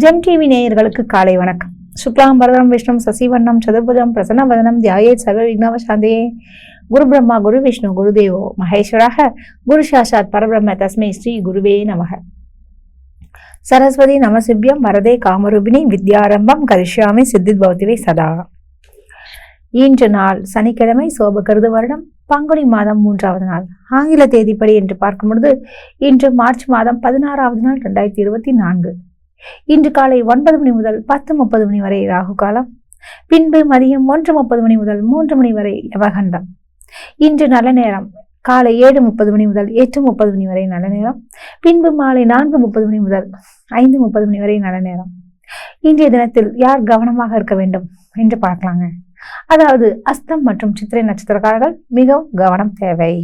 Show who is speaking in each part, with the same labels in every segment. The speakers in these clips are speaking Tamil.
Speaker 1: ஜெம் டிவி நேயர்களுக்கு காலை வணக்கம். சுக்லாம் பரதரம் விஷ்ணு சசிவண்ணம் சதுர்புஜம் பிரசன்னவதனம் தியாயே சர்வ விக்னவசாந்தயே. குரு பிரம்மா குரு விஷ்ணு குருதேவோ மகேஸ்வராக குரு சாட்சாத் பரபிரம்ம தஸ்மை ஸ்ரீ குருவே நமக. சரஸ்வதி நமசிவ்யம் வரதே காமரூபிணி வித்யாரம்பம் கரிஷ்யாமி சித்தித் பவதிவே சதா. இன்று நாள் சனிக்கிழமை, சோபகிருது வருடம் பங்குனி மாதம் 3வது நாள், ஆங்கில தேதிப்படி என்று பார்க்கும் பொழுது இன்று மார்ச் மாதம் 16வது நாள் 2024. இன்று காலை 9 மணி முதல் 10:30 மணி வரை ராகு காலம், பின்பு மதியம் 1:30 மணி முதல் 3 மணி வரை யமகண்டம். இன்று நல்ல நேரம் காலை 7:30 மணி முதல் 8:30 மணி வரை நல்ல நேரம், பின்பு மாலை 4:30 மணி முதல் 5:30 மணி வரை நல்ல நேரம். இன்றைய தினத்தில் யார் கவனமாக இருக்க வேண்டும் என்று பார்க்கலாங்க. அதாவது அஸ்தம் மற்றும் சித்திரை நட்சத்திரக்காரர்கள் மிகவும் கவனம் தேவை.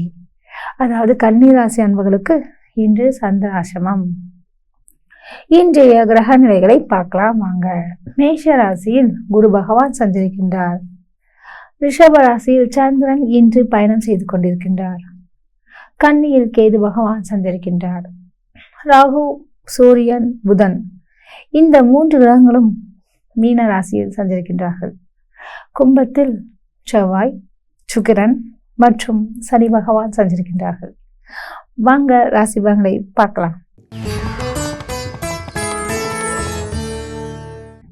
Speaker 1: அதாவது கன்னிராசி அன்பர்களுக்கு இன்று சந்திராசிரமம். இன்றைய கிரக நிலைகளை பார்க்கலாம் வாங்க. மேஷ ராசியில் குரு பகவான் சஞ்சரிக்கின்றார். ரிஷப ராசியில் சந்திரன் இன்று பயணம் செய்து கொண்டிருக்கின்றார். கன்னியில் கேது பகவான் சஞ்சரிக்கின்றார். ராகு, சூரியன், புதன் இந்த 3 கிரகங்களும் மீன ராசியில் சஞ்சரிக்கின்றார்கள். கும்பத்தில் செவ்வாய், சுக்கிரன் மற்றும் சனி பகவான் சஞ்சரிக்கின்றார்கள். வாங்க ராசி பலன்களை பார்க்கலாம்.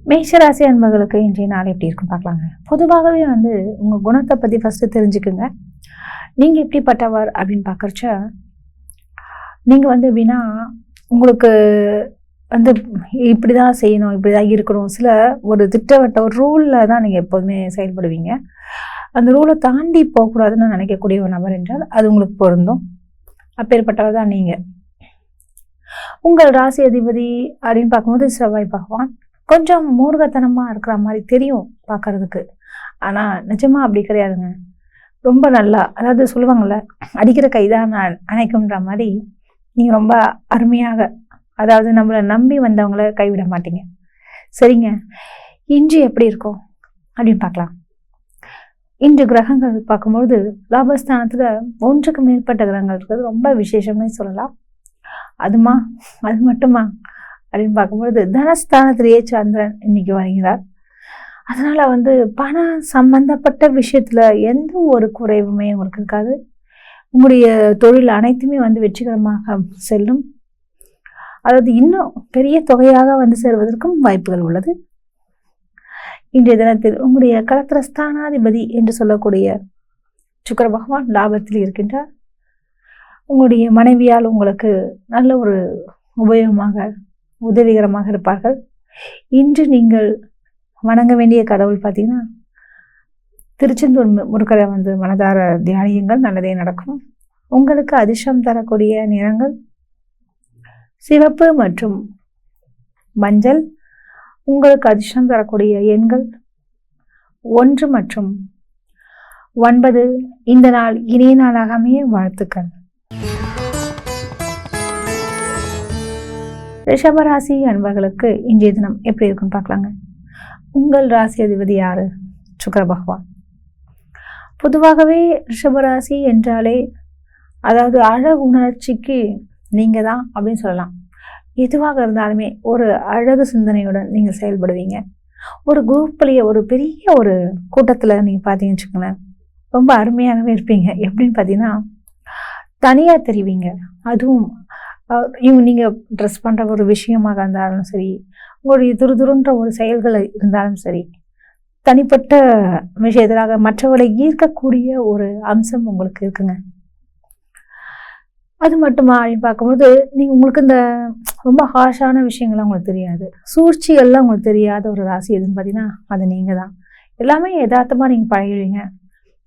Speaker 1: மேஷராசி அன்பர்களுக்கு இன்றைய நாள் எப்படி இருக்குன்னு பார்க்கலாங்க. பொதுவாகவே உங்கள் குணத்தை பற்றி ஃபஸ்ட்டு தெரிஞ்சுக்குங்க. நீங்கள் எப்படிப்பட்டவர் அப்படின்னு பார்க்குறச்ச நீங்கள் எப்படின்னா உங்களுக்கு இப்படி தான் செய்யணும், இப்படி தான் இருக்கணும், சில ஒரு திட்டவட்ட ஒரு ரூலில் தான் நீங்கள் எப்போதுமே செயல்படுவீங்க. அந்த ரூலை தாண்டி போகக்கூடாதுன்னு நினைக்கக்கூடிய ஒரு நபர் என்றால் அது உங்களுக்கு பொருந்தும். அப்பேற்பட்டவர் தான் நீங்கள். உங்கள் ராசி அதிபதி அப்படின்னு பார்க்கும்போது செவ்வாய் பகவான் கொஞ்சம் மூர்க்கத்தனமாக இருக்கிற மாதிரி தெரியும் பார்க்கறதுக்கு. ஆனால் நிஜமாக அப்படி கிடையாதுங்க. ரொம்ப நல்லா, அதாவது சொல்லுவாங்கள்ல, அடிக்கிற கைதான் அணைக்கும்ன்ற மாதிரி நீங்கள் ரொம்ப அருமையாக, அதாவது நம்மளை நம்பி வந்தவங்கள கைவிட மாட்டீங்க. சரிங்க, இன்று எப்படி இருக்கும் அப்படின்னு பார்க்கலாம். இன்று கிரகங்கள் பார்க்கும்பொழுது லாபஸ்தானத்தில் 1க்கு மேற்பட்ட கிரகங்கள் இருக்கிறது ரொம்ப விசேஷம்னே சொல்லலாம். அது மட்டுமா அப்படின்னு பார்க்கும்பொழுது தனஸ்தானத்திலேயே சந்திரன் இன்னைக்கு வருகிறார். அதனால பணம் சம்பந்தப்பட்ட விஷயத்துல எந்த ஒரு குறைவுமே உங்களுக்கு இருக்காது. உங்களுடைய தொழில் அனைத்துமே வெற்றிகரமாக செல்லும். அதாவது இன்னும் பெரிய தொகையாக சேர்வதற்கும் வாய்ப்புகள் உள்ளது. இன்றைய தினத்தில் உங்களுடைய களத்திரஸ்தானாதிபதி என்று சொல்லக்கூடிய சுக்கிர பகவான் லாபத்தில் இருக்கின்றார். உங்களுடைய மனைவியால் உங்களுக்கு நல்ல ஒரு உபயோகமாக உதவிகரமாக இருப்பார்கள். இன்று நீங்கள் வணங்க வேண்டிய கடவுள் பார்த்தீங்கன்னா திருச்செந்தூர் முருகரை மனதார தியானியுங்கள், நல்லதே நடக்கும். உங்களுக்கு அதிர்ஷ்டம் தரக்கூடிய நிறங்கள் சிவப்பு மற்றும் மஞ்சள். உங்களுக்கு அதிர்ஷ்டம் தரக்கூடிய எண்கள் 1 மற்றும் 9. இந்த நாள் இனிய நாளாக அமைய வாழ்த்துக்கள். ரிஷபராசி அன்பர்களுக்கு இன்றைய தினம் எப்படி இருக்குன்னு பார்க்கலாங்க. உங்கள் ராசி அதிபதி யாரு? சுக்கிர பகவான். பொதுவாகவே ரிஷபராசி என்றாலே அதாவது அழகு உணர்ச்சிக்கு நீங்க தான் அப்படின்னு சொல்லலாம். எதுவாக இருந்தாலுமே ஒரு அழகு சிந்தனையுடன் நீங்கள் செயல்படுவீங்க. ஒரு குரூப்லேயே ஒரு பெரிய ஒரு கூட்டத்தில் நீங்கள் பார்த்தீங்கன்னு வச்சுக்கோங்களேன், ரொம்ப அருமையாகவே இருப்பீங்க. எப்படின்னு பார்த்தீங்கன்னா தனியாக தெரிவிங்க. அதுவும் நீங்கள் ட்ரெஸ் பண்ணுற ஒரு விஷயமாக இருந்தாலும் சரி, உங்களுடைய துருதுருன்ற ஒரு செயல்கள் இருந்தாலும் சரி, தனிப்பட்ட விஷயத்திலாக மற்றவர்களை ஈர்க்கக்கூடிய ஒரு அம்சம் உங்களுக்கு இருக்குங்க. அது மட்டுமா அப்படின்னு பார்க்கும்போது உங்களுக்கு இந்த ரொம்ப ஹார்ஷான விஷயங்கள்லாம் உங்களுக்கு தெரியாது, சூழ்ச்சிகள்லாம் உங்களுக்கு தெரியாத ஒரு ராசி எதுன்னு பார்த்தீங்கன்னா அது நீங்கள் தான். எல்லாமே யதார்த்தமாக நீங்கள் பழகிடுவீங்க.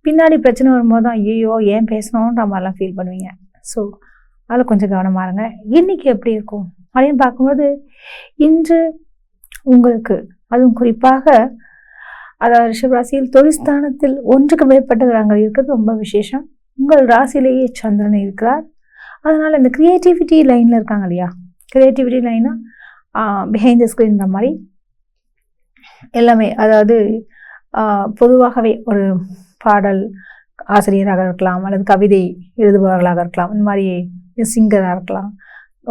Speaker 1: பின்னாடி பிரச்சனை வரும்போது தான் ஐயோ ஏன் பேசணுன்ற மாதிரிலாம் ஃபீல் பண்ணுவீங்க. ஸோ அதில் கொஞ்சம் கவனமாக இருங்க. இன்னைக்கு எப்படி இருக்கும் அப்படின்னு பார்க்கும்போது இன்று உங்களுக்கு அதுவும் குறிப்பாக அதாவது ரிஷபராசியில் தொழில்ஸ்தானத்தில் 1க்கு மேற்பட்ட கிரகங்கள் இருக்கிறது ரொம்ப விசேஷம். உங்கள் ராசியிலேயே சந்திரன் இருக்கிறார். அதனால் இந்த கிரியேட்டிவிட்டி லைனில் இருக்காங்க இல்லையா, கிரியேட்டிவிட்டி லைனா பிஹைண்ட் த ஸ்க்ரீன்ற மாதிரி எல்லாமே, அதாவது பொதுவாகவே ஒரு பாடல் ஆசிரியராக இருக்கலாம், அல்லது கவிதை எழுதுபவர்களாக இருக்கலாம், இந்த மாதிரி சிங்கராக இருக்கலாம்,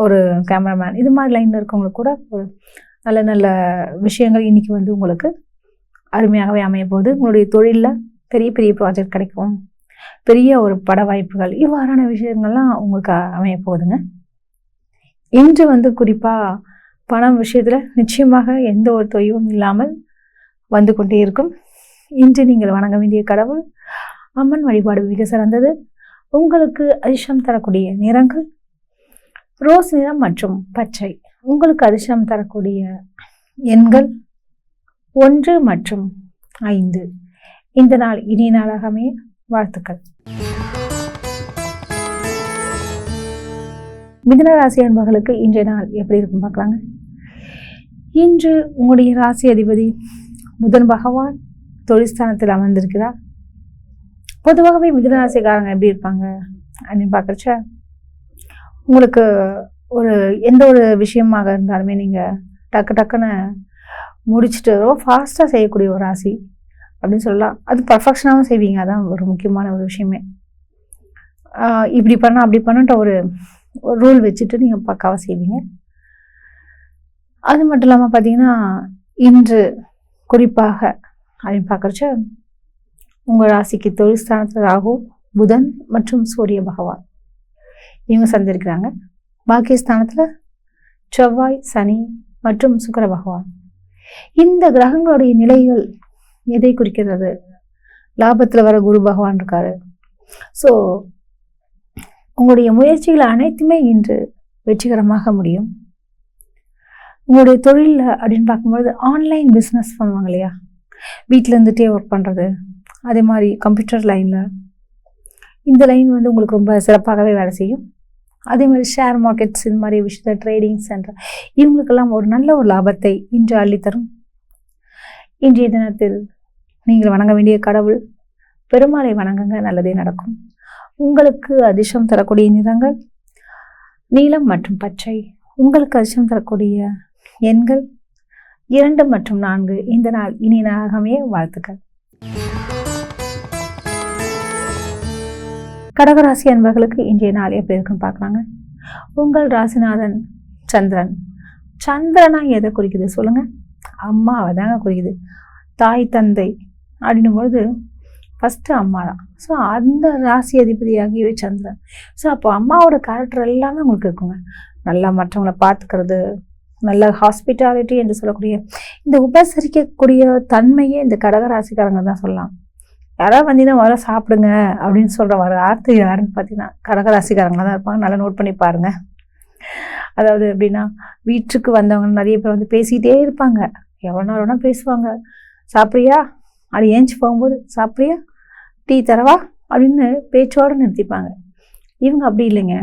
Speaker 1: ஒரு கேமராமேன், இது மாதிரி லைனில் இருக்கவங்களுக்கு கூட நல்ல நல்ல விஷயங்கள் இன்னைக்கு வந்து உங்களுக்கு அருமையாகவே அமைய போகுது. உங்களுடைய தொழிலில் பெரிய பெரிய ப்ராஜெக்ட் கிடைக்கும், பெரிய ஒரு பட வாய்ப்புகள், இவ்வாறான விஷயங்கள்லாம் உங்களுக்கு அமைய போகுதுங்க. இன்று வந்து குறிப்பாக பணம் விஷயத்தில் நிச்சயமாக எந்த ஒரு தொய்வும் இல்லாமல் வந்து கொண்டே இருக்கும். இன்று நீங்கள் வணங்க வேண்டிய கடவுள் அம்மன் வழிபாடு மிக சிறந்தது. உங்களுக்கு அதிர்ஷ்டம் தரக்கூடிய நிறங்கள் ரோஸ் நிறம் மற்றும் பச்சை. உங்களுக்கு அதிர்ஷ்டம் தரக்கூடிய எண்கள் 1 மற்றும் 5. இந்த நாள் இனிய நாளாக அமைய வாழ்த்துக்கள். மிதுன ராசி அன்பர்களுக்கு இன்றைய நாள் எப்படி இருக்கும் பார்க்கலாங்க. இன்று உங்களுடைய ராசி அதிபதி புதன் பகவான் தொழில்ஸ்தானத்தில் அமர்ந்திருக்கிறார். பொதுவாகவே மிதுன ராசிக்காரங்க எப்படி இருப்பாங்க அப்படின்னு பார்க்குறச்ச, உங்களுக்கு ஒரு எந்த ஒரு விஷயமாக இருந்தாலுமே நீங்கள் டக்குன்னு முடிச்சுட்டு ரொம்ப ஃபாஸ்ட்டாக செய்யக்கூடிய ஒரு ராசி அப்படின்னு சொல்லலாம். அது பர்ஃபெக்ஷனாகவும் செய்வீங்க, அதான் ஒரு முக்கியமான ஒரு விஷயமே. இப்படி பண்ணால் அப்படி பண்ணுன்ற ஒரு ரூல் வச்சுட்டு நீங்கள் பக்காவாக செய்வீங்க. அது மட்டும் இல்லாமல் பார்த்தீங்கன்னா, இன்று குறிப்பாக அப்படின்னு பார்க்குறச்ச உங்கள் ராசிக்கு தொழில் ஸ்தானத்தில் ராகு, புதன் மற்றும் சூரிய பகவான் இவங்க சந்திருக்கிறாங்க. பாக்கியஸ்தானத்தில் செவ்வாய், சனி மற்றும் சுக்கிர பகவான். இந்த கிரகங்களுடைய நிலைகள் எதை குறிக்கிறது? லாபத்தில் வர குரு பகவான் இருக்காரு. ஸோ உங்களுடைய முயற்சிகள் அனைத்துமே இன்று வெற்றிகரமாக முடியும். உங்களுடைய தொழிலில் அப்படின்னு பார்க்கும்போது ஆன்லைன் பிஸ்னஸ் பண்ணுவாங்க இல்லையா, வீட்டில் இருந்துகிட்டே ஒர்க் பண்ணுறது, அதே மாதிரி கம்ப்யூட்டர் லைனில் இந்த லைன் வந்து உங்களுக்கு ரொம்ப சிறப்பாகவே வேலை செய்யும். அதே மாதிரி ஷேர் மார்க்கெட்ஸ் இந்த மாதிரி விஷயத்தில் ட்ரேடிங் சென்டர் இவங்களுக்கெல்லாம் ஒரு நல்ல ஒரு லாபத்தை இன்று அள்ளித்தரும். இன்றைய தினத்தில் நீங்கள் வணங்க வேண்டிய கடவுள் பெருமாளை வணங்குங்க, நல்லதே நடக்கும். உங்களுக்கு அதிர்ஷ்டம் தரக்கூடிய நிறங்கள் நீலம் மற்றும் பச்சை. உங்களுக்கு அதிர்ஷ்டம் தரக்கூடிய எண்கள் 2 மற்றும் 4. இந்த நாள் இனிய நாளாகவே வாழ்த்துக்கள். கடகராசி அன்பர்களுக்கு இன்றைய நாள் எப்படி இருக்குன்னு பார்க்கலாங்க. உங்கள் ராசிநாதன் சந்திரன். சந்திரனா எதை குறிக்குது சொல்லுங்க? அம்மாவை தாங்க குறிக்குது. தாய் தந்தை அப்படின்னும் பொழுது ஃபஸ்ட்டு அம்மா தான். ஸோ அந்த ராசி அதிபதியாகியவே சந்திரன். ஸோ அப்போ அம்மாவோட கேரக்டர் எல்லாமே உங்களுக்கு இருக்குங்க. நல்லா மற்றவங்களை பார்த்துக்கிறது, நல்ல ஹாஸ்பிட்டாலிட்டி என்று சொல்லக்கூடிய இந்த உபசரிக்கக்கூடிய தன்மையே இந்த கடகராசிக்காரங்க தான் சொல்லலாம். யாராவது வந்தீங்கன்னா முதல்ல சாப்பிடுங்க அப்படின்னு சொல்கிற வர ஆர்த்தி யாருன்னு பார்த்தீங்கன்னா கடகராசிக்காரங்களாக தான் இருப்பாங்க. நல்லா நோட் பண்ணி பாருங்க. அதாவது எப்படின்னா, வீட்டுக்கு வந்தவங்க நிறைய பேர் வந்து பேசிக்கிட்டே இருப்பாங்க. எவ்வளோ நேரம் வேணால் பேசுவாங்க. சாப்பிட்றியா, அது ஏஞ்சி போகும்போது சாப்பிட்றியா, டீ தரவா அப்படின்னு பேச்சோடு நிறுத்திப்பாங்க. இவங்க அப்படி இல்லைங்க,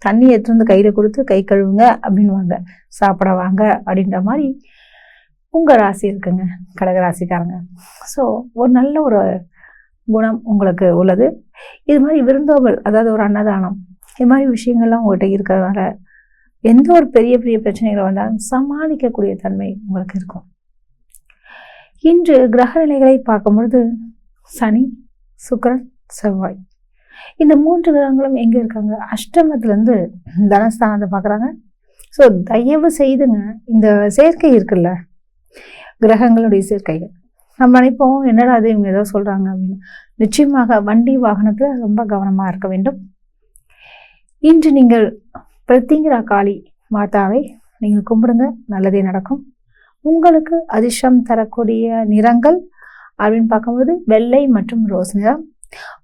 Speaker 1: தண்ணி எடுத்துட்டு வந்து கையில் கொடுத்து கை கழுவுங்க அப்படின்வாங்க, சாப்பிட வாங்க அப்படின்ற மாதிரி உங்கள் ராசி இருக்குங்க கடகராசிக்காரங்க. ஸோ ஒரு நல்ல ஒரு குணம் உங்களுக்கு உள்ளது. இது மாதிரி விருந்தோம்பல், அதாவது ஒரு அன்னதானம், இது மாதிரி விஷயங்கள்லாம் உங்கள்கிட்ட இருக்கிறதுனால எந்த ஒரு பெரிய பெரிய பிரச்சனைகள் வந்தாலும் சமாளிக்கக்கூடிய தன்மை உங்களுக்கு இருக்கும். இன்று கிரக நிலைகளை பார்க்கும் பொழுது சனி, சுக்கிரன், செவ்வாய் இந்த 3 கிரகங்களும் எங்கே இருக்காங்க? அஷ்டமத்துலேருந்து தனஸ்தானத்தை பார்க்குறாங்க. ஸோ தயவு செய்துங்க, இந்த சேர்க்கை இருக்குல்ல, கிரகங்களுடைய சேர்க்கைகள், நம்ம நினைப்போம் என்னடா அது இவங்க ஏதோ சொல்கிறாங்க அப்படின்னு. நிச்சயமாக வண்டி வாகனத்தில் ரொம்ப கவனமாக இருக்க வேண்டும். இன்று நீங்கள் பிரத்திங்கிரா காளி மாதாவை நீங்கள் கும்பிடுங்க, நல்லதே நடக்கும். உங்களுக்கு அதிர்ஷ்டம் தரக்கூடிய நிறங்கள் அப்படின்னு பார்க்கும்போது வெள்ளை மற்றும் ரோஸ் நிறம்.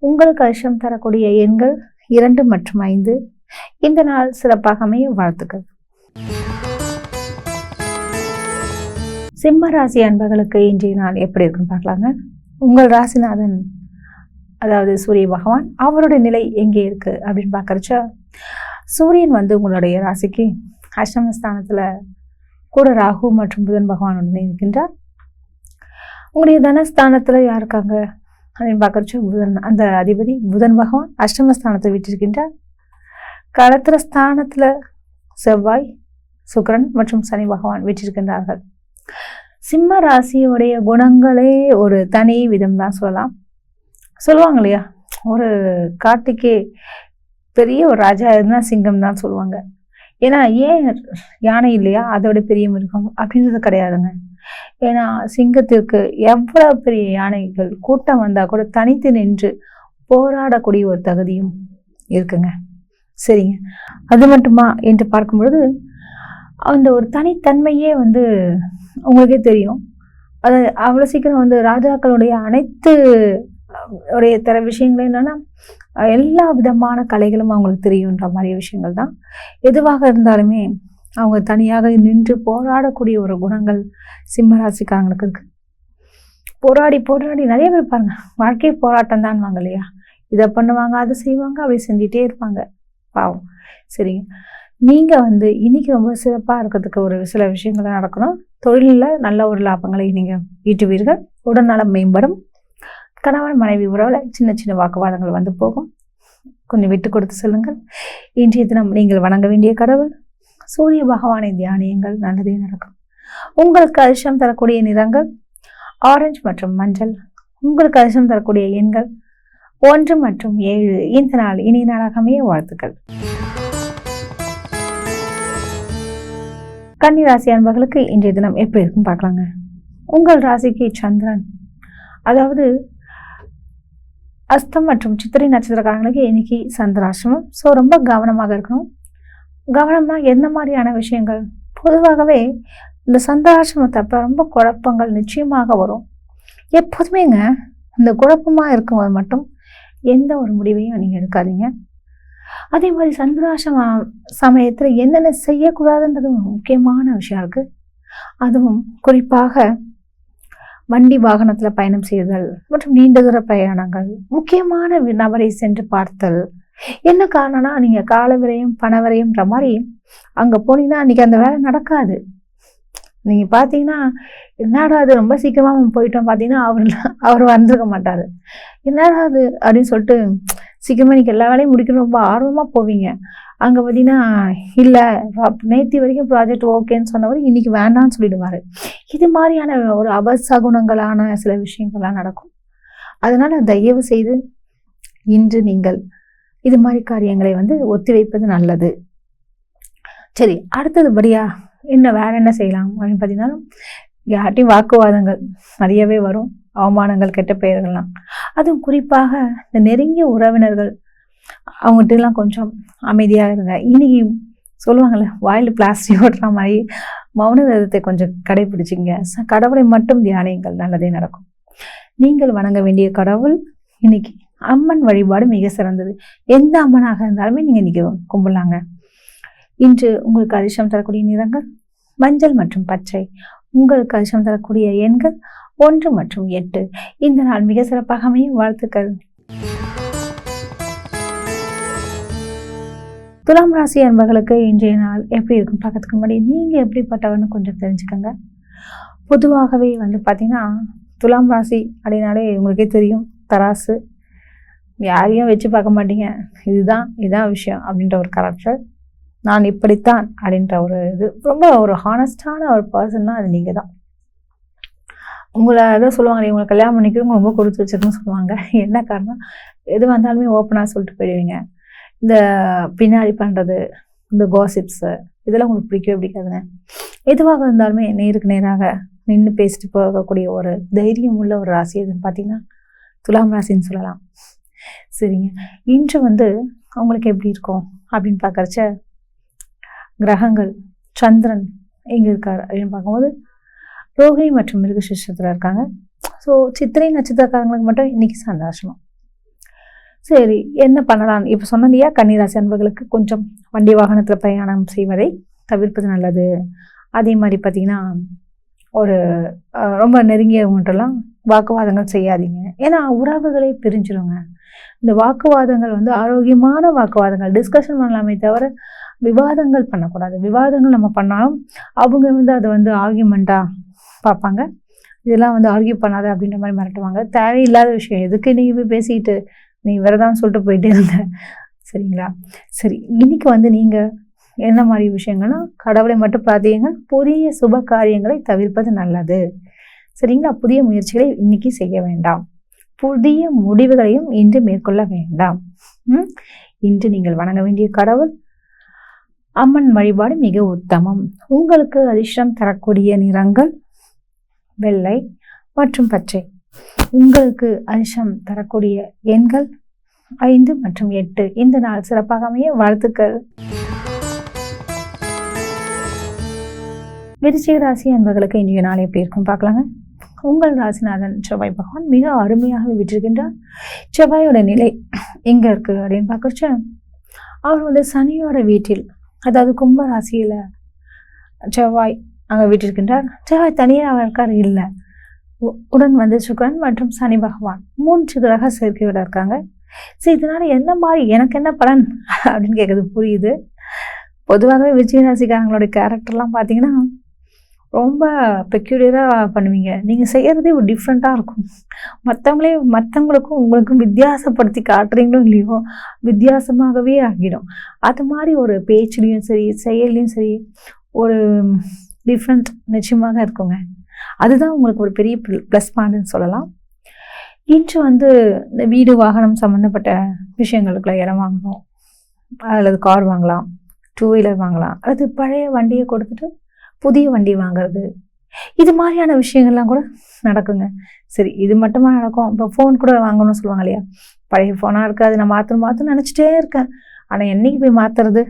Speaker 1: உங்களுக்கு அதிர்ஷ்டம் தரக்கூடிய எண்கள் 2 மற்றும் 5. இந்த நாள் சிறப்பாக அமைய வாழ்த்துக்கள். சிம்ம ராசி அன்பர்களுக்கு இன்றைய நாள் எப்படி இருக்குன்னு பார்க்கலாங்க. உங்கள் ராசிநாதன் அதாவது சூரிய பகவான், அவருடைய நிலை எங்கே இருக்கு அப்படின்னு பார்க்கறச்ச, சூரியன் வந்து உங்களுடைய ராசிக்கு அஷ்டமஸ்தானத்தில் கூட ராகு மற்றும் புதன் பகவானுடன் இருக்கின்றார். உங்களுடைய தனஸ்தானத்தில் யார் இருக்காங்க அப்படின்னு பார்க்கறச்ச, புதன், அந்த அதிபதி புதன் பகவான் அஷ்டமஸ்தானத்தை விட்டிருக்கின்றார். களத்திர ஸ்தானத்தில் செவ்வாய், சுக்கிரன் மற்றும் சனி பகவான் விட்டிருக்கின்றார்கள். சிம்ம ராசியுடைய குணங்களே ஒரு தனி விதம் தான் சொல்லலாம். சொல்லுவாங்க இல்லையா, ஒரு காட்டுக்கே பெரிய ஒரு ராஜா இருந்தால் சிங்கம் தான் சொல்லுவாங்க. ஏன்னா ஏன் யானை இல்லையா அதோட பெரிய மிருகம் அப்படின்றது கிடையாதுங்க. ஏன்னா சிங்கத்திற்கு எவ்வளவு பெரிய யானைகள் கூட்டம் வந்தா கூட தனித்து நின்று போராடக்கூடிய ஒரு தகுதியும் இருக்குங்க. சரிங்க. அது மட்டுமா என்று பார்க்கும்பொழுது அந்த ஒரு தனித்தன்மையே உங்களுக்கே தெரியும். அது அவ்வளோ சீக்கிரம் ராஜாக்களுடைய அனைத்து உடைய விஷயங்கள் என்னன்னா எல்லா விதமான கலைகளும் அவங்களுக்கு தெரியுன்ற மாதிரி விஷயங்கள் தான். எதுவாக இருந்தாலுமே அவங்க தனியாக நின்று போராடக்கூடிய ஒரு குணங்கள் சிம்ம ராசிக்காரங்களுக்கு இருக்கு. போராடி போராடி நிறைய பேர் பாருங்க, வாழ்க்கையை போராட்டம் தான் வாங்க இல்லையா, இதை பண்ணுவாங்க அதை செய்வாங்க அப்படி செஞ்சுட்டே இருப்பாங்க பாவம். சரிங்க. நீங்க இன்னைக்கு ரொம்ப சிறப்பா இருக்கிறதுக்கு ஒரு சில விஷயங்கள் நடக்கணும். தொழிலில் நல்ல ஒரு லாபங்களை நீங்க ஈட்டுவீர்கள். உடல்நலம் மேம்படும். கணவன் மனைவி உறவுல சின்ன சின்ன வாக்குவாதங்கள் போகும். கொஞ்சம் விட்டு கொடுத்து செல்லுங்கள். இன்றைய தினம் நீங்கள் வணங்க வேண்டிய கடவுள் சூரிய பகவானை தியானியுங்கள், நல்லதே நடக்கும். உங்களுக்கு அதிர்ஷ்டம் தரக்கூடிய நிறங்கள் ஆரஞ்சு மற்றும் மஞ்சள். உங்களுக்கு அதிர்ஷ்டம் தரக்கூடிய எண்கள் 1 மற்றும் 7. இந்த நாள் இனிய நாளாக அமைய வாழ்த்துக்கள். கன்னி ராசி அன்பர்களுக்கு இன்றைய தினம் எப்படி இருக்கும் பார்க்கலாங்க. உங்கள் ராசிக்கு சந்திரன், அதாவது அஸ்தம் மற்றும் சித்திரை நட்சத்திரக்காரங்களுக்கு இன்னைக்கு சந்திராசிரமம். ஸோ ரொம்ப கவனமாக இருக்கணும். கவனம்னா எந்த மாதிரியான விஷயங்கள்? பொதுவாகவே இந்த சந்திராசிரமத்தப்ப ரொம்ப குழப்பங்கள் நிச்சயமாக வரும். எப்போதுமேங்க இந்த குழப்பமாக இருக்கும்போது மட்டும் எந்த ஒரு முடிவையும் நீங்கள் எடுக்காதீங்க. அதே மாதிரி சந்திராசிரம சமயத்தில் என்னென்ன செய்யக்கூடாதுன்றது முக்கியமான விஷயம் இருக்கு. அதுவும் குறிப்பாக வண்டி வாகனத்தில் பயணம் செய்தல் மற்றும் நீண்ட தூர பிரயாணங்கள், முக்கியமான நபரை சென்று பார்த்தல். என்ன காரணம்னா நீங்கள் கால விரையும் பண விரையும்ன்ற மாதிரி அங்கே போனீங்கன்னா அன்றைக்கி அந்த வேலை நடக்காது. நீங்கள் பார்த்தீங்கன்னா என்னடா அது ரொம்ப சீக்கிரமாக போயிட்டோம், பார்த்தீங்கன்னா அவர் வந்திருக்க மாட்டார். என்னடா அது அப்படின்னு சொல்லிட்டு சீக்கிரமாக இன்றைக்கி எல்லா வேலையும் முடிக்கணும் ரொம்ப ஆர்வமாக போவீங்க. அங்கே பார்த்தீங்கன்னா இல்லை நேற்று வரைக்கும் ப்ராஜெக்ட் ஓகேன்னு சொன்னவர் இன்றைக்கி வேண்டான்னு சொல்லிடுவார். இது மாதிரியான ஒரு அபசகுணங்களான சில விஷயங்கள்லாம் நடக்கும். அதனால் தயவு செய்து இன்று நீங்கள் இது மாதிரி காரியங்களை ஒத்தி வைப்பது நல்லது. சரி, அடுத்ததுபடியா இன்னும் வேற என்ன செய்யலாம் அப்படின்னு பார்த்தீங்கன்னா, யார்ட்டையும் வாக்குவாதங்கள் நிறையவே வரும். அவமானங்கள், கெட்ட பெயர்கள்லாம். அதுவும் குறிப்பாக இந்த நெருங்கிய உறவினர்கள் அவங்ககிட்டலாம் கொஞ்சம் அமைதியாக இருங்க. இன்னைக்கு சொல்லுவாங்கள்ல, வாயில் பிளாஸ்டிக் ஓட்டுற மாதிரி மௌன விரதத்தை கொஞ்சம் கடைபிடிச்சிங்க. கடவுளை மட்டும் தியானியுங்கள், நல்லதே நடக்கும். நீங்கள் வணங்க வேண்டிய கடவுள் இன்னைக்கு அம்மன் வழிபாடு மிக சிறந்தது. எந்த அம்மனாக இருந்தாலுமே நீங்கள் இன்னைக்கு கும்பிடலாங்க. இன்று உங்களுக்கு அதிர்ஷ்டம் தரக்கூடிய நிறங்கள் மஞ்சள் மற்றும் பச்சை. உங்களுக்கு அதிர்ஷ்டம் தரக்கூடிய எண்கள் 1 மற்றும் 8. இந்த நாள் மிக சிறப்பாக அமையும். வாழ்த்துக்கள். துலாம் ராசி அன்பர்களுக்கு இன்றைய நாள் எப்படி இருக்கும் பார்க்கறதுக்கு முன்னாடி நீங்கள் எப்படிப்பட்டவர்னு கொஞ்சம் தெரிஞ்சுக்கோங்க. பொதுவாகவே பார்த்தீங்கன்னா துலாம் ராசி அப்படின்னாலே உங்களுக்கே தெரியும், தராசு. யாரையும் வச்சு பார்க்க மாட்டீங்க, இதுதான் விஷயம் அப்படின்ற ஒரு கேரக்டர். நான் இப்படித்தான் அப்படின்ற ஒரு இது ரொம்ப ஒரு ஹானஸ்டான ஒரு பர்சன்னா அது நீங்கள் தான். உங்களை எதோ சொல்லுவாங்க, உங்களை கல்யாணம் பண்ணிக்கிறவங்க ரொம்ப கொடுத்து வச்சிருக்குன்னு சொல்லுவாங்க. என்ன காரணம்? எது வந்தாலுமே ஓப்பனாக சொல்லிட்டு போயிடுவீங்க. இந்த பின்னாடி பண்ணுறது, இந்த காசிப்ஸு, இதெல்லாம் உங்களுக்கு பிடிக்கவே பிடிக்காதுங்க. எதுவாக இருந்தாலுமே நேருக்கு நேராக நின்று பேசிட்டு போகக்கூடிய ஒரு தைரியம் உள்ள ஒரு ராசி எதுன்னு பார்த்தீங்கன்னா துலாம் ராசின்னு சொல்லலாம். சரிங்க. இன்று உங்களுக்கு எப்படி இருக்கும் அப்படின்னு பார்க்கறச்ச கிரகங்கள் சந்திரன் எங்கே இருக்கார் அப்படின்னு பார்க்கும்போது ரோகிணி மற்றும் மிருகசீரிஷத்தில் இருக்காங்க. ஸோ சித்திரை நட்சத்திரக்காரங்களுக்கு மட்டும் இன்னைக்கு சந்தோஷம். சரி, என்ன பண்ணலாம்? இப்போ சொன்ன இல்லையா, கன்னிராசி அன்பர்களுக்கு கொஞ்சம் வண்டி வாகனத்தில் பிரயாணம் செய்வதை தவிர்ப்பது நல்லது. அதே மாதிரி பார்த்தீங்கன்னா ஒரு ரொம்ப நெருங்கியவங்கள்ட்டெல்லாம் வாக்குவாதங்கள் செய்யாதீங்க. ஏன்னா உறவுகளே பிரிஞ்சிருங்க. இந்த வாக்குவாதங்கள் ஆரோக்கியமான வாக்குவாதங்கள், டிஸ்கஷன் பண்ணலாமே தவிர விவாதங்கள் பண்ணக்கூடாது. விவாதங்கள் நம்ம பண்ணாலும் அவங்க அதை ஆர்கியூமெண்ட்டாக பார்ப்பாங்க. இதெல்லாம் ஆர்கியூ பண்ணாத அப்படின்ற மாதிரி மிரட்டுவாங்க. தேவையில்லாத விஷயம் எதுக்கு நீங்கள் போய் பேசிட்டு நீ விரதான்னு சொல்லிட்டு போயிட்டே இருங்க. சரிங்களா? சரி, இன்னைக்கு நீங்கள் என்ன மாதிரி விஷயங்கள்னா கடவுளை மட்டும் பிரார்த்தியுங்கள். புதிய சுப காரியங்களை தவிர்ப்பது நல்லது. சரிங்களா? புதிய முயற்சிகளை இன்னைக்கு செய்ய வேண்டாம். புதிய முடிவுகளையும் இன்று மேற்கொள்ள வேண்டாம். இன்று நீங்கள் வணங்க வேண்டிய கடவுள் அம்மன் வழிபாடு மிக உத்தமம். உங்களுக்கு அதிர்ஷ்டம் தரக்கூடிய நிறங்கள் வெள்ளை மற்றும் பச்சை. உங்களுக்கு அதிர்ஷ்டம் தரக்கூடிய எண்கள் 5 மற்றும் 8. இந்த நாள் சிறப்பாக அமைய வாழ்த்துக்கள். விருச்சிக ராசி அன்பர்களுக்கு இன்றைய நாள் எப்படி இருக்கும் பார்க்கலாங்க. உங்கள் ராசிநாதன் செவ்வாய் பகவான் மிக அருமையாக விட்டிருக்கின்றார். செவ்வாயோட நிலை எங்க இருக்கு அப்படின்னு பார்க்கறச்ச, அவர் வந்து சனியோட வீட்டில், அதாவது கும்ப ராசியில செவ்வாய் அங்க விட்டிருக்கின்றார். செவ்வாய் தனியாக இருக்கார் இல்லை, உடன் வந்து சுக்கிரன் மற்றும் சனி பகவான் 3 கிரக சேர்க்கையோட இருக்காங்க. சரி, இதனால என்ன மாதிரி எனக்கு என்ன பலன் அப்படின்னு கேட்குறது புரியுது. பொதுவாகவே விருச்சிக ராசிக்காரங்களோட கேரக்டர்லாம் பார்த்தீங்கன்னா ரொம்ப பெக்யூலியராக பண்ணுவீங்க. நீங்கள் செய்கிறதே ஒரு டிஃப்ரெண்ட்டாக இருக்கும். மற்றவங்களுக்கும் உங்களுக்கும் வித்தியாசப்படுத்தி காட்டுறீங்களோ இல்லையோ, வித்தியாசமாகவே ஆகிடும். அது மாதிரி ஒரு பேச்சுலேயும் சரி, செயல்லையும் சரி, ஒரு டிஃப்ரெண்ட் நிச்சயமாக இருக்குங்க. அதுதான் உங்களுக்கு ஒரு பெரிய ப்ளஸ் பாயிண்ட்னு சொல்லலாம். இன்று வந்து இந்த வீடு வாகனம் சம்மந்தப்பட்ட விஷயங்களுக்குள்ள இடம் வாங்கணும், அல்லது கார் வாங்கலாம், 2 வீலர் வாங்கலாம், அல்லது பழைய வண்டியை கொடுத்துட்டு புதிய வண்டி வாங்குறது, இது மாதிரியான விஷயங்கள்லாம் கூட நடக்குங்க. சரி, இது மட்டுமா நடக்கும்? இப்போ ஃபோன் கூட வாங்கணும்னு சொல்லுவாங்க இல்லையா, பழைய ஃபோனாக இருக்குது, அது நான் மாற்றணும் நினச்சிட்டே இருக்கேன், ஆனால் என்றைக்கு போய் மாற்றுறது,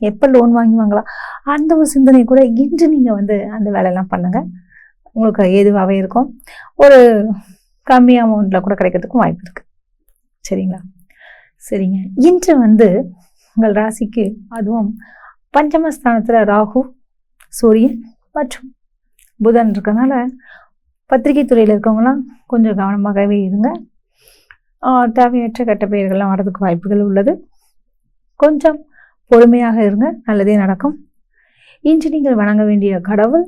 Speaker 1: எப்போ லோன் வாங்கி வாங்கலாம், அந்த ஒரு சிந்தனை கூட இன்று நீங்கள் வந்து அந்த வேலையெல்லாம் பண்ணுங்கள். உங்களுக்கு ஏதுவாகவே இருக்கும். ஒரு கம்மி அமௌண்ட்டில் கூட கிடைக்கிறதுக்கும் வாய்ப்பு இருக்குது. சரிங்களா? சரிங்க. இன்று வந்து உங்கள் ராசிக்கு, அதுவும் பஞ்சமஸ்தானத்தில் ராகு, சூரியன் மற்றும் புதன் இருக்கிறதுனால பத்திரிகை துறையில் இருக்கவங்களாம் கொஞ்சம் கவனமாகவே இருங்க. தேவையற்ற கெட்ட பெயர்கள்லாம் வர்றதுக்கு வாய்ப்புகள் உள்ளது. கொஞ்சம் பொறுமையாக இருங்க, நல்லதே நடக்கும். இன்று நீங்கள் வணங்க வேண்டிய கடவுள்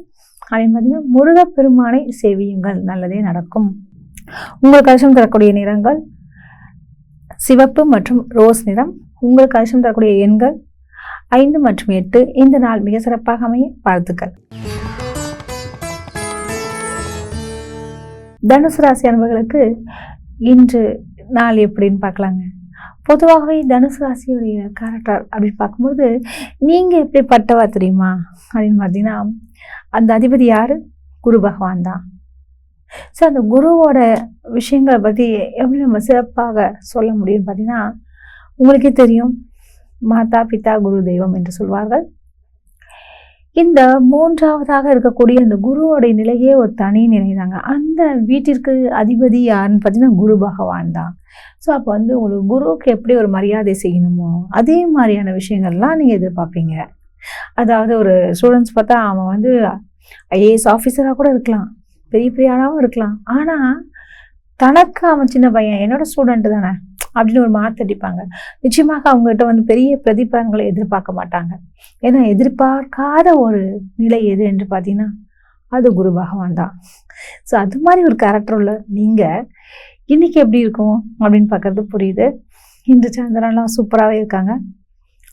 Speaker 1: அப்படின்னு பார்த்தீங்கன்னா முருகப்பெருமானை சேவியுங்கள், நல்லதே நடக்கும். உங்களுக்கு அதிர்ஷ்டம் தரக்கூடிய நிறங்கள் சிவப்பு மற்றும் ரோஸ் நிறம். உங்களுக்கு அதிர்ஷ்டம் தரக்கூடிய எண்கள் 5 மற்றும் 8. இந்த நாள் மிக சிறப்பாக அமைய வாழ்த்துக்கள். தனுசு ராசி அன்பர்களுக்கு இன்று நாள் எப்படின்னு பார்க்கலாங்க. பொதுவாகவே தனுசு ராசியுடைய கேரக்டர் அப்படின்னு பார்க்கும்போது நீங்கள் எப்படி பட்டவா தெரியுமா அப்படின்னு பார்த்தீங்கன்னா, அந்த அதிபதி யாரு? குரு பகவான் தான். ஸோ அந்த குருவோட விஷயங்களை பற்றி எப்படி நம்ம சிறப்பாக சொல்ல முடியும்னு பார்த்தீங்கன்னா, உங்களுக்கே தெரியும், மாதா பிதா குரு தெய்வம் என்று சொல்வார்கள். இந்த 3ஆவதாக இருக்கக்கூடிய அந்த குருவோடைய நிலையே ஒரு தனி நிலை தாங்க. அந்த வீட்டிற்கு அதிபதி யாருன்னு பார்த்தீங்கன்னா குரு பகவான் தான். ஸோ அப்போ வந்து உங்களுக்கு குருவுக்கு எப்படி ஒரு மரியாதை செய்யணுமோ அதே மாதிரியான விஷயங்கள்லாம் நீங்கள் எதிர்பார்ப்பீங்க. அதாவது ஒரு ஸ்டூடெண்ட்ஸ் பார்த்தா அவன் வந்து ஐஏஎஸ் ஆஃபீஸராக கூட இருக்கலாம், பெரிய பெரிய ஆளாகவும் இருக்கலாம், ஆனால் தனக்கு அவன் சின்ன பையன், என்னோட ஸ்டூடெண்ட்டு தானே அப்படின்னு ஒரு மாற்றடிப்பாங்க. நிச்சயமாக அவங்ககிட்ட வந்து பெரிய பிரதிபலன்களை எதிர்பார்க்க மாட்டாங்க. ஏன்னா எதிர்பார்க்காத ஒரு நிலை எது என்று பார்த்தீங்கன்னா அது குரு பகவான் தான். ஸோ அது மாதிரி ஒரு கேரக்டர் உள்ள நீங்கள் இன்னைக்கு எப்படி இருக்கும் அப்படின்னு பார்க்கறது புரியுது. இன்று சந்திரன்லாம் சூப்பராகவே இருக்காங்க.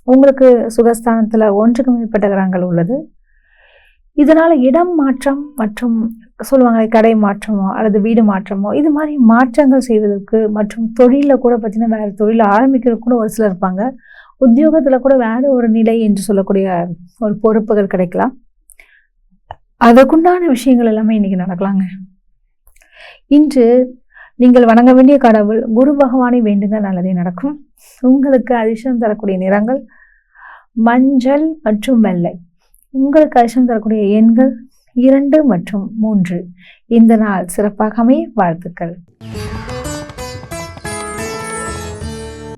Speaker 1: உங்களுக்கு சுகஸ்தானத்தில் 1க்கு மேற்பட்ட கிரகங்கள் உள்ளது. இதனால் இடம் மாற்றம் மற்றும் சொல்லுவாங்க கடை மாற்றமோ அல்லது வீடு மாற்றமோ இது மாதிரி மாற்றங்கள் செய்வதற்கு, மற்றும் தொழிலில் கூட பார்த்தீங்கன்னா வேறு தொழில் ஆரம்பிக்கிறது கூட ஒரு சிலர் இருப்பாங்க. உத்தியோகத்தில் கூட வேறு ஒரு நிலை என்று சொல்லக்கூடிய ஒரு பொறுப்புகள் கிடைக்கலாம். அதற்குண்டான விஷயங்கள் எல்லாமே இன்றைக்கி நடக்கலாங்க. இன்று நீங்கள் வணங்க வேண்டிய கடவுள் குரு பகவானை வேண்டுங்க, நல்லதே நடக்கும். உங்களுக்கு அதிர்ஷ்டம் தரக்கூடிய நிறங்கள் மஞ்சள் மற்றும் வெள்ளை. உங்களுக்கு அதிர்ஷ்டம் தரக்கூடிய எண்கள் 2 மற்றும் 3. இந்த நாள் சிறப்பாக அமைய வாழ்த்துக்கள்.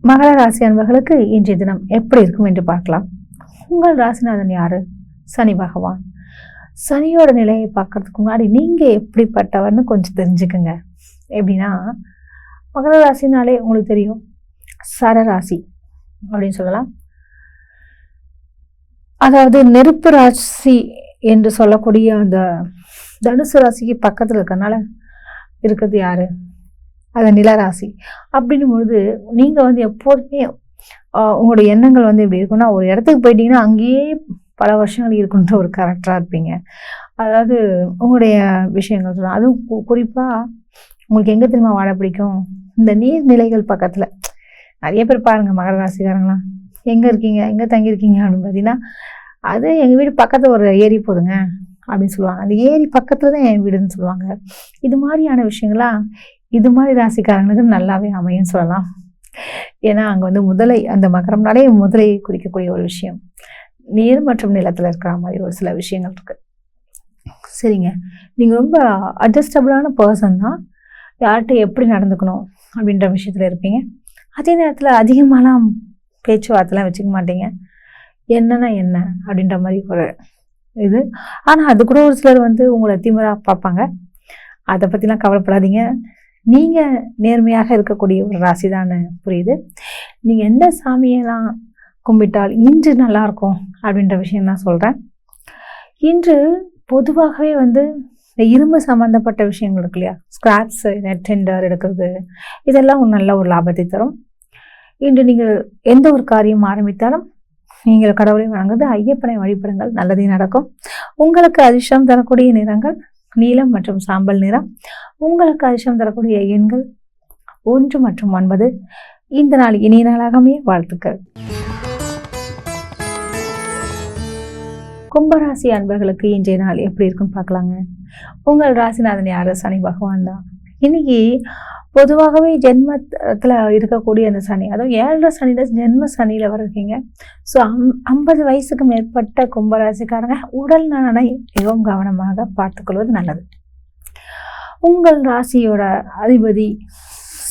Speaker 1: மகர ராசி அன்பர்களுக்கு இன்றைய தினம் எப்படி இருக்கும் என்று பார்க்கலாம். உங்கள் ராசிநாதன் யாரு? சனி பகவான். சனியோட நிலையை பார்க்கறதுக்கு முன்னாடி நீங்கள் எப்படிப்பட்டவர்னு கொஞ்சம் தெரிஞ்சுக்குங்க. எப்படின்னா, மகர ராசினாலே உங்களுக்கு தெரியும், சரராசி அப்படின்னு சொல்லலாம். அதாவது நெருப்பு ராசி என்று சொல்லக்கூடிய அந்த தனுசு ராசிக்கு பக்கத்தில் இருக்கிறதுனால இருக்கிறது யாரு? அது நிலராசி. அப்படின்னும் பொழுது நீங்கள் வந்து எப்போதுமே உங்களுடைய எண்ணங்கள் வந்து எப்படி இருக்குன்னா, ஒரு இடத்துக்கு போயிட்டீங்கன்னா அங்கேயே பல வருஷங்கள் இருக்குன்ற ஒரு கேரக்டராக இருப்பீங்க. அதாவது உங்களுடைய விஷயங்கள் சொல்லலாம். அதுவும் குறிப்பாக உங்களுக்கு எங்கே திரும்ப வாழ பிடிக்கும்? இந்த நீர்நிலைகள் பக்கத்தில். நிறைய பேர் பாருங்கள் மகர ராசிக்காரங்களாம் எங்கே இருக்கீங்க, எங்கே தங்கியிருக்கீங்க அப்படின்னு பார்த்தீங்கன்னா, அது எங்கள் வீடு பக்கத்தில் ஒரு ஏரி போதுங்க அப்படின்னு சொல்லுவாங்க. அந்த ஏரி பக்கத்தில் தான் என் வீடுன்னு சொல்லுவாங்க. இது மாதிரியான விஷயங்கள்லாம் இது மாதிரி ராசிக்காரங்களுக்கு நல்லாவே அமையும் சொல்லலாம். ஏன்னா அங்கே வந்து முதலை, அந்த மகரம்னாலே முதலை குறிக்கக்கூடிய ஒரு விஷயம். நீர் மற்றும் நிலத்தில் இருக்கிற மாதிரி ஒரு சில விஷயங்கள் இருக்குது. சரிங்க, நீங்கள் ரொம்ப அட்ஜஸ்டபிளான பர்சன் தான். யார்கிட்ட எப்படி நடந்துக்கணும் அப்படின்ற விஷயத்தில் இருப்பீங்க. அதே நேரத்தில் அதிகமாகலாம் பேச்சுவார்த்தைலாம் வச்சுக்க மாட்டீங்க. என்னன்னா என்ன அப்படின்ற மாதிரி ஒரு இது. ஆனால் அது கூட ஒரு சிலர் வந்து உங்களை திமிராக பார்ப்பாங்க. அதை பற்றிலாம் கவலைப்படாதீங்க. நீங்கள் நேர்மையாக இருக்கக்கூடிய ஒரு ராசி தான் புரியுது. நீங்கள் எந்த சாமியெல்லாம் கும்பிட்டால் இன்று நல்லாயிருக்கும் அப்படின்ற விஷயம் நான் சொல்கிறேன். இன்று பொதுவாகவே வந்து இந்த இரும்பு சம்மந்தப்பட்ட விஷயங்கள் இருக்கு இல்லையா, ஸ்கிராப்ஸ், டெண்டர் எடுக்கிறது, இதெல்லாம் ஒரு நல்ல ஒரு லாபத்தை தரும். இன்று நீங்கள் எந்த ஒரு காரியம் ஆரம்பித்தாலும் நீங்கள் கடவுளை வணங்குறது, ஐயப்பனை வழிபடுங்கள், நல்லதே நடக்கும். உங்களுக்கு அதிர்ஷ்டம் தரக்கூடிய நிறங்கள் நீலம் மற்றும் சாம்பல் நிறம். உங்களுக்கு அதிர்ஷ்டம் தரக்கூடிய எண்கள் 1 மற்றும் 9. இந்த நாள் இனிய நாளாகவே வாழ்த்துக்கள். கும்பராசி அன்பர்களுக்கு இன்றைய நாள் எப்படி இருக்குன்னு பார்க்கலாங்க. உங்கள் ராசிநாதன் யாரு? சனி பகவான் தான். இன்னைக்கு பொதுவாகவே ஜென்மத்தில் இருக்கக்கூடிய அந்த சனி, அதுவும் 7 சனியில ஜென்ம சனியில் வர்றீங்க. ஸோ 50 வயசுக்கு மேற்பட்ட கும்பராசிக்காரங்க உடல் நலனை மிகவும் கவனமாக பார்த்துக்கொள்வது நல்லது. உங்கள் ராசியோட அதிபதி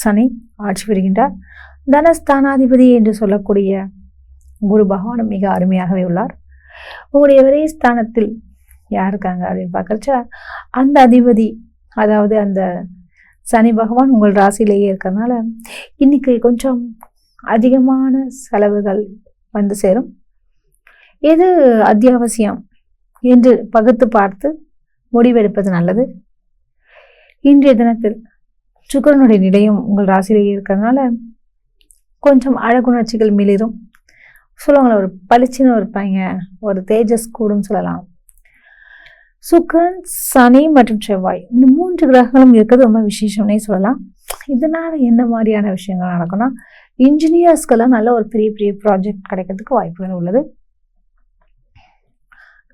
Speaker 1: சனி ஆட்சி பெறுகின்றார். தனஸ்தானாதிபதி என்று சொல்லக்கூடிய குரு பகவானும் மிக அருமையாகவே உள்ளார். உங்களுடைய ஒரே ஸ்தானத்தில் யார் இருக்காங்க அப்படின்னு பார்க்கறச்சா, அந்த அதிபதி, அதாவது அந்த சனி பகவான் உங்கள் ராசியிலேயே இருக்கிறதுனால இன்னைக்கு கொஞ்சம் அதிகமான செலவுகள் வந்து சேரும். எது அத்தியாவசியம் என்று பகுத்து பார்த்து முடிவெடுப்பது நல்லது. இன்றைய தினத்தில் சுக்கிரனுடைய நிலையம் உங்கள் ராசியிலேயே இருக்கிறதுனால கொஞ்சம் அழகுணர்ச்சிகள் மிளிரும். சொல்லுவாங்களே, ஒரு பளிச்சுன்னு இருப்பாங்க, ஒரு தேஜஸ் கூடும் சொல்லலாம். சுக்கிரன், சனி மற்றும் செவ்வாய், இந்த 3 கிரகங்களும் இருக்கிறது ரொம்ப விசேஷம்னே சொல்லலாம். இதனால என்ன மாதிரியான விஷயங்கள் நடக்கும்னா, இன்ஜினியர்ஸ்க்கெல்லாம் நல்ல ஒரு பெரிய பெரிய ப்ராஜெக்ட் கிடைக்கிறதுக்கு வாய்ப்புகள் உள்ளது.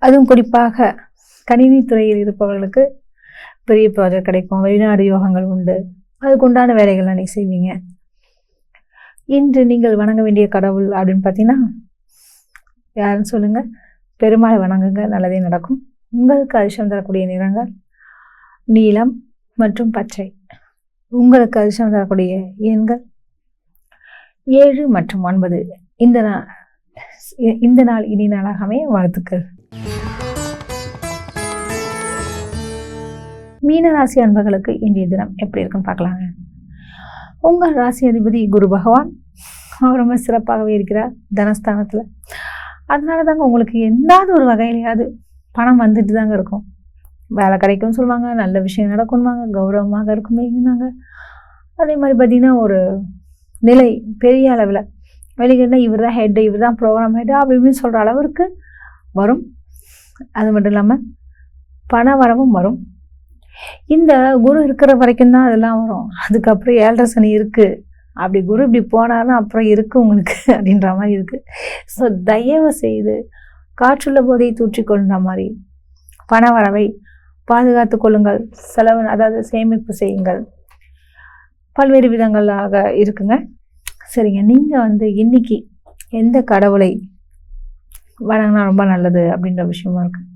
Speaker 1: அதுவும் குறிப்பாக கணினி துறையில் இருப்பவர்களுக்கு பெரிய ப்ராஜெக்ட் கிடைக்கும். வெளிநாடு யோகங்கள் உண்டு. அதுக்குண்டான வேலைகள்லாம் நீ செய்வீங்க. இன்று நீங்கள் வணங்க வேண்டிய கடவுள் அப்படின்னு பார்த்தீங்கன்னா யாருன்னு சொல்லுங்க? பெருமாளை வணங்குங்க, நல்லதே நடக்கும். உங்களுக்கு அதிர்ஷ்டம் தரக்கூடிய நிறங்கள் நீலம் மற்றும் பச்சை. உங்களுக்கு அதிர்ஷ்டம் தரக்கூடிய எண்கள் 7 மற்றும் 9. இந்த நாள் இனி நாளாகவே வாழ்த்துக்கள். மீன ராசி அன்பர்களுக்கு இன்றைய தினம் எப்படி இருக்குன்னு பார்க்கலாங்க. உங்கள் ராசி அதிபதி குரு பகவான் அவர் ரொம்ப சிறப்பாகவே இருக்கிறார் தனஸ்தானத்தில். அதனால தாங்க உங்களுக்கு எந்தாவது ஒரு வகையிலையாவது பணம் வந்துட்டு தாங்க இருக்கும். வேலை கிடைக்கும்னு சொல்லுவாங்க, நல்ல விஷயம் நடக்கும்வாங்க, கௌரவமாக இருக்குமேங்க. அதே மாதிரி பார்த்தீங்கன்னா ஒரு நிலை பெரிய அளவில் வெளியினா இவர் தான் ஹெட்டு, இவர் தான் ப்ரோக்ராம் ஹெட்டு அப்படி இப்படின்னு சொல்கிற அளவிற்கு வரும். அது மட்டும் இல்லாமல் பண வரவும் வரும். இந்த குரு இருக்கிற வரைக்கும் தான் அதெல்லாம் வரும். அதுக்கப்புறம் 7 சனி இருக்குது. அப்படி குரு இப்படி போனார்னா அப்புறம் இருக்குது உங்களுக்கு அப்படின்ற மாதிரி இருக்குது. ஸோ தயவு செய்து காற்றுள்ள போதை தூற்றிக்கொள்கிற மாதிரி பண வரவை பாதுகாத்து கொள்ளுங்கள். செலவு, அதாவது சேமிப்பு செய்யுங்கள். பல்வேறு விதங்களாக இருக்குங்க. சரிங்க, நீங்கள் வந்து இன்னைக்கு எந்த கடவுளை வணங்கினா ரொம்ப நல்லது அப்படின்ற விஷயமா இருக்குது.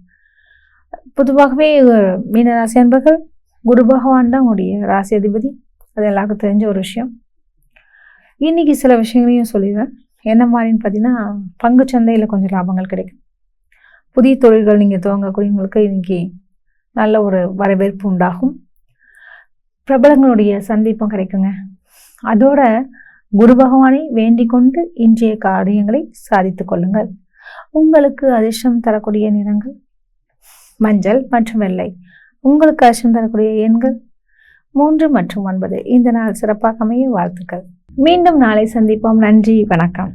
Speaker 1: பொதுவாகவே மீனராசி அன்பர்கள் குரு பகவான் தான் உடைய ராசி அதிபதி. அது எல்லாருக்கும் தெரிஞ்ச ஒரு விஷயம். இன்னைக்கு சில விஷயங்களையும் சொல்லிடுறேன். என்ன மாதிரின்னு பார்த்தீங்கன்னா, பங்கு சந்தையில் கொஞ்சம் லாபங்கள் கிடைக்கும். புதிய தொழில்கள் நீங்கள் துவங்கக்கூடியவங்களுக்கு இன்னைக்கு நல்ல ஒரு வரவேற்பு உண்டாகும். பிரபலங்களுடைய சந்திப்பும் கிடைக்குங்க. அதோட குரு பகவானை வேண்டிக் கொண்டு இன்றைய காரியங்களை சாதித்து கொள்ளுங்கள். உங்களுக்கு அதிர்ஷ்டம் தரக்கூடிய நிறங்கள் மஞ்சள் மற்றும் வெள்ளை. உங்களுக்கு அதிர்ஷ்டம் தரக்கூடிய எண்கள் 3 மற்றும் 9. இந்த நாள் சிறப்பாக அமைய வாழ்த்துக்கள். மீண்டும் நாளை சந்திப்போம். நன்றி, வணக்கம்.